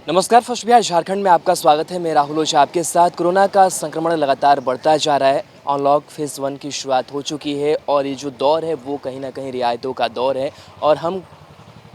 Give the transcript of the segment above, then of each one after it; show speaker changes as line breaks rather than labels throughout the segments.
नमस्कार फर्स्ट बिहार झारखंड में आपका स्वागत है। मैं राहुल ओझा आपके साथ। कोरोना का संक्रमण लगातार बढ़ता जा रहा है। अनलॉक फेज़ 1 की शुरुआत हो चुकी है और ये जो दौर है वो कहीं न कहीं रियायतों का दौर है और हम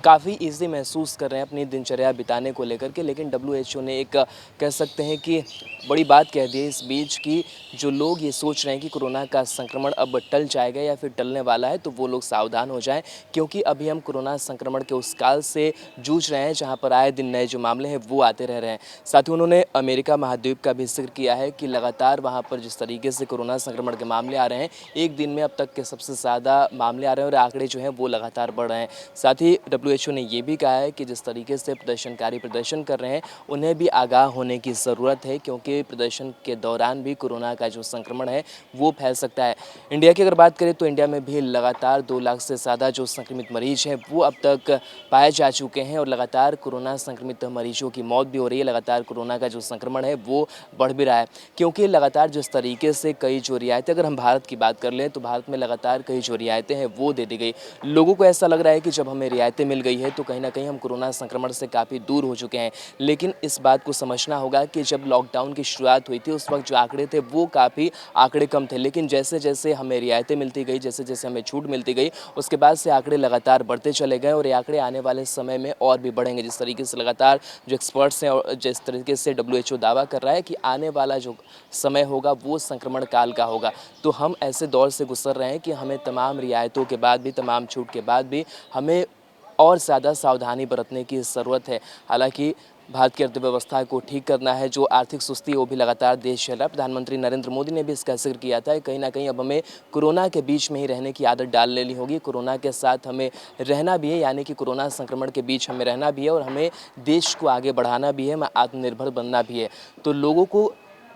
काफ़ी ईज़ी महसूस कर रहे हैं अपनी दिनचर्या बिताने को लेकर के। लेकिन डब्ल्यूएचओ ने एक कह सकते हैं कि बड़ी बात कह दी है इस बीच कि जो लोग ये सोच रहे हैं कि कोरोना का संक्रमण अब टल जाएगा या फिर टलने वाला है, तो वो लोग सावधान हो जाएं, क्योंकि अभी हम कोरोना संक्रमण के उस काल से जूझ रहे हैं जहां पर आए दिन नए जो मामले हैं वो आते रह रहे हैं। साथ ही उन्होंने अमेरिका महाद्वीप का भी जिक्र किया है कि लगातार वहाँ पर जिस तरीके से कोरोना संक्रमण के मामले आ रहे हैं, एक दिन में अब तक के सबसे ज़्यादा मामले आ रहे हैं और आंकड़े जो हैं वो लगातार बढ़ रहे हैं। साथ ही डब्ल्यूएचओ ने ये भी कहा है कि जिस तरीके से प्रदर्शनकारी प्रदर्शन कर रहे हैं, उन्हें भी आगाह होने की ज़रूरत है, क्योंकि प्रदर्शन के दौरान भी कोरोना का जो संक्रमण है वो फैल सकता है। इंडिया की अगर बात करें तो इंडिया में भी लगातार 2 लाख से ज़्यादा जो संक्रमित मरीज हैं वो अब तक पाए जा चुके हैं और लगातार कोरोना संक्रमित मरीजों की मौत भी हो रही है। लगातार कोरोना का जो संक्रमण है वो बढ़ भी रहा है, क्योंकि लगातार जिस तरीके से कई जो रियायतें, अगर हम भारत की बात कर लें तो भारत में लगातार कई जो रियायतें हैं वो दे दी गई। लोगों को ऐसा लग रहा है कि जब हमें रियायतें मिल गई है तो कहीं न कहीं हम कोरोना संक्रमण से काफ़ी दूर हो चुके हैं। लेकिन इस बात को समझना होगा कि जब लॉकडाउन की शुरुआत हुई थी उस वक़्त जो आंकड़े थे वो काफ़ी आंकड़े कम थे। लेकिन जैसे-जैसे हमें रियायतें मिलती गई, जैसे-जैसे हमें छूट मिलती गई, उसके बाद से आंकड़े लगातार बढ़ते चले गए और ये आंकड़े आने वाले समय में और भी बढ़ेंगे। जिस तरीके से लगातार जो एक्सपर्ट्स हैं और जिस तरीके से डब्ल्यूएचओ दावा कर रहा है कि आने वाला जो समय होगा वो संक्रमण काल का होगा। तो हम ऐसे दौर से गुज़र रहे हैं कि हमें तमाम रियायतों के बाद भी, तमाम छूट के बाद भी हमें और ज़्यादा सावधानी बरतने की ज़रूरत है। हालाँकि भारत की अर्थव्यवस्था को ठीक करना है, जो आर्थिक सुस्ती है वो भी लगातार देश झेल रहा है। प्रधानमंत्री नरेंद्र मोदी ने भी इसका ज़िक्र किया था। कहीं न कहीं अब हमें कोरोना के बीच में ही रहने की आदत डाल लेनी होगी। कोरोना के साथ हमें रहना भी है, यानी कि कोरोना संक्रमण के बीच हमें रहना भी है और हमें देश को आगे बढ़ाना भी है, हमें आत्मनिर्भर बनना भी है। तो लोगों को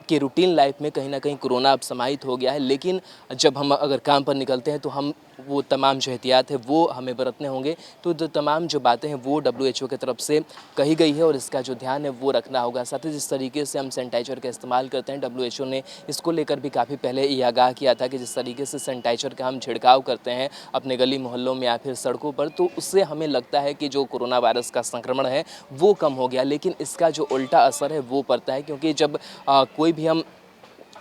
कि रूटीन लाइफ में कहीं न कहीं कोरोना अब समाहित हो गया है, लेकिन जब हम अगर काम पर निकलते हैं तो हम वो तमाम जो एहतियात है वो हमें बरतने होंगे। तो तमाम जो बातें हैं वो डब्ल्यूएचओ की तरफ से कही गई है और इसका जो ध्यान है वो रखना होगा। साथ ही जिस तरीके से हम सैनिटाइज़र का इस्तेमाल करते हैं, डब्ल्यूएचओ ने इसको लेकर भी काफ़ी पहले ये आगाह किया था कि जिस तरीके से सैनिटाइज़र का हम छिड़काव करते हैं अपने गली मोहल्लों में या फिर सड़कों पर, तो उससे हमें लगता है कि जो कोरोना वायरस का संक्रमण है वो कम हो गया। लेकिन इसका जो उल्टा असर है वो पड़ता है, क्योंकि जब कोई भी हम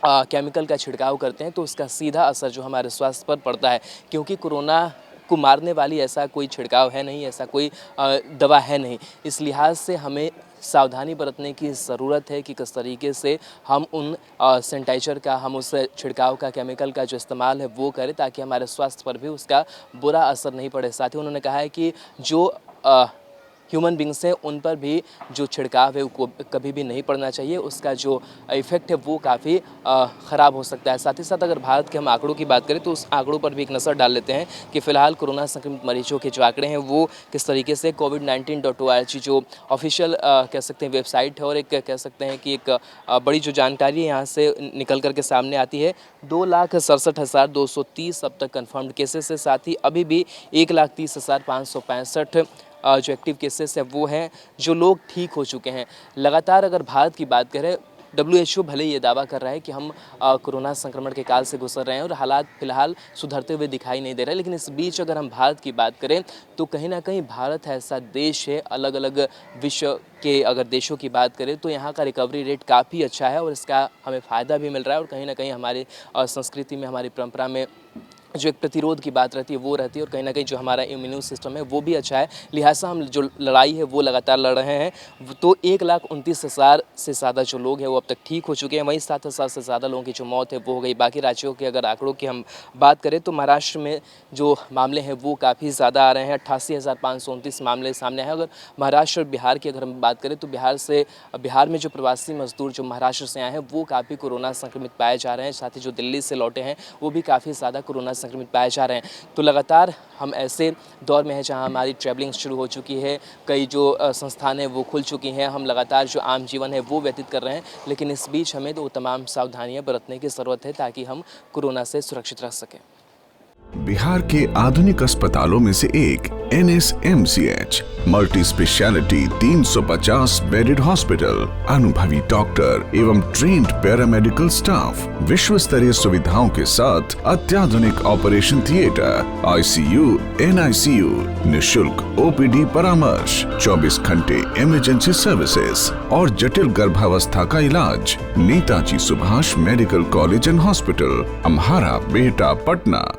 केमिकल का छिड़काव करते हैं तो उसका सीधा असर जो हमारे स्वास्थ्य पर पड़ता है, क्योंकि कोरोना को मारने वाली ऐसा कोई छिड़काव है नहीं, ऐसा कोई दवा है नहीं। इस लिहाज से हमें सावधानी बरतने की ज़रूरत है कि किस तरीके से हम उन सैनिटाइज़र का, हम उस छिड़काव का, केमिकल का जो इस्तेमाल है वो करें, ताकि हमारे स्वास्थ्य पर भी उसका बुरा असर नहीं पड़े। साथ ही उन्होंने कहा है कि जो ह्यूमन बींग्स हैं उन पर भी जो छिड़काव है वो कभी भी नहीं पड़ना चाहिए। उसका जो इफ़ेक्ट है वो काफ़ी ख़राब हो सकता है। साथ ही साथ अगर भारत के हम आंकड़ों की बात करें तो उस आंकड़ों पर भी एक नज़र डाल लेते हैं कि फ़िलहाल कोरोना संक्रमित मरीजों के जो आंकड़े हैं वो किस तरीके से covid19.org जो ऑफ़िशियल कह सकते हैं वेबसाइट है और एक कह सकते हैं कि एक बड़ी जो जानकारी है यहाँ से निकल कर के सामने आती है। 2,67,230 अब तक कन्फर्म्ड केसेस है। साथ ही अभी भी 1,30,565 जो एक्टिव केसेस है वो हैं, जो लोग ठीक हो चुके हैं। लगातार अगर भारत की बात करें, डब्ल्यूएचओ भले ये दावा कर रहा है कि हम कोरोना संक्रमण के काल से गुजर रहे हैं और हालात फिलहाल सुधरते हुए दिखाई नहीं दे रहे, लेकिन इस बीच अगर हम भारत की बात करें तो कहीं ना कहीं भारत ऐसा देश है, अलग अलग विश्व के अगर देशों की बात करें तो यहाँ का रिकवरी रेट काफ़ी अच्छा है और इसका हमें फ़ायदा भी मिल रहा है और कहीं ना कहीं हमारी संस्कृति में, हमारी परंपरा में जो एक प्रतिरोध की बात रहती है वो रहती है और कहीं न कहीं जो हमारा इम्यून सिस्टम है वो भी अच्छा है। लिहाजा हम जो लड़ाई है वो लगातार लड़ रहे हैं। तो 1,29,000 से ज़्यादा जो लोग हैं वो अब तक ठीक हो चुके हैं। वहीं 7,000 से ज़्यादा लोगों की जो मौत है वो हो गई। बाकी राज्यों के अगर आंकड़ों की हम बात करें तो महाराष्ट्र में जो मामले हैं वो काफ़ी ज़्यादा आ रहे हैं। 88,529 मामले सामने आए। अगर महाराष्ट्र और बिहार की अगर हम बात करें तो बिहार में जो प्रवासी मजदूर जो महाराष्ट्र से आए हैं वो काफ़ी कोरोना संक्रमित पाए जा रहे हैं। साथ ही जो दिल्ली से लौटे हैं वो भी काफ़ी ज़्यादा कोरोना संक्रमित पाए जा रहे हैं। तो लगातार हम ऐसे दौर में हैं जहां हमारी ट्रैवलिंग शुरू हो चुकी है, कई जो संस्थान हैं वो खुल चुकी हैं, हम लगातार जो आम जीवन है वो व्यतीत कर रहे हैं, लेकिन इस बीच हमें तो तमाम सावधानियां बरतने की ज़रूरत है ताकि हम कोरोना से सुरक्षित रह सकें।
बिहार के आधुनिक अस्पतालों में से एक NSMCH multi speciality 350 bedded hospital, अनुभवी डॉक्टर एवं ट्रेन्ड पैरामेडिकल स्टाफ, विश्व स्तरीय सुविधाओं के साथ अत्याधुनिक ऑपरेशन थिएटर, ICU, NICU, निशुल्क OPD परामर्श, 24 घंटे इमरजेंसी सर्विसेज और जटिल गर्भावस्था का इलाज। Netaji Subhash medical college and hospital, Amhara, Bihta, Patna.